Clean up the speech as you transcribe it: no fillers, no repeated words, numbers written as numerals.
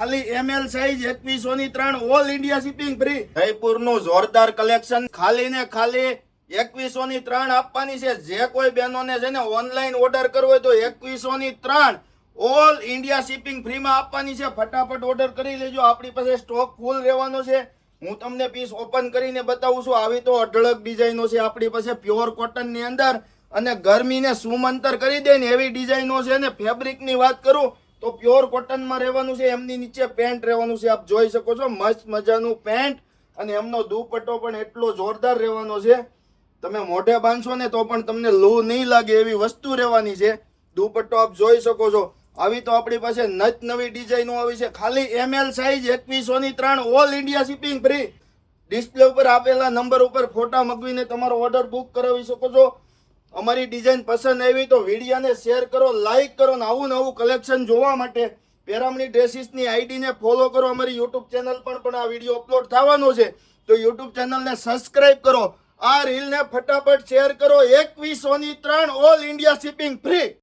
ખાલી ML size 2103 all India shipping free. Jaipur નું જોરદાર કલેક્શન ખાલી ને ખાલી 2103 આપવાની છે. જે કોઈ બહેનોને છે ને ઓનલાઈન ઓર્ડર કરવો હોય તો 2103 ઓલ ઇન્ડિયા શિપિંગ ફ્રી માં આપવાની છે. ફટાફટ ઓર્ડર કરી લેજો. આપણી પાસે સ્ટોક ફૂલ રહેવાનો છે. હું તમને પીસ ઓપન કરીને બતાવું છું. આવી તો અઢળક ડિઝાઇનો છે આપણી પાસે પ્યોર કોટન ની અંદર અને ગરમીને સુમંતર કરી દે ને એવી ડિઝાઇનો છે. ને ફેબ્રિક ની વાત કરું તો પ્યોર કોટન માં રહેવાનું છે. એમની નીચે પેન્ટ રહેવાનું છે. આપ જોઈ શકો છો મસ્ત મજાનું પેન્ટ અને એમનો દુપટ્ટો પણ એટલો જોરદાર રહેવાનો છે. તમે મોઢે બાંધશો ને તો પણ તમને લૂ નહીં લાગે એવી વસ્તુ રહેવાની છે. દુપટ્ટો આપ જોઈ શકો છો. આવી તો આપણી પાસે નત નવી ડિઝાઇનો આવી છે. ખાલી ML size 2103 all India shipping free. Display ઉપર આપેલા નંબર ઉપર ફોટા મગવીને તમારો ઓર્ડર બુક કરાવી શકો છો. અમારી ડિઝાઇન પસંદ આવી તો વિડીયોને શેર કરો, લાઈક કરો ને આવું નવું કલેક્શન જોવા માટે પેરામણી ડ્રેસીસની આઈડીને ફોલો કરો. અમારી યુટ્યુબ ચેનલ પર પણ આ વિડીયો અપલોડ થવાનો છે તો યુટ્યુબ ચેનલને સબસ્ક્રાઇબ કરો. આ રીલને ફટાફટ શેર કરો. 2103 ઓલ ઇન્ડિયા શિપિંગ ફ્રી.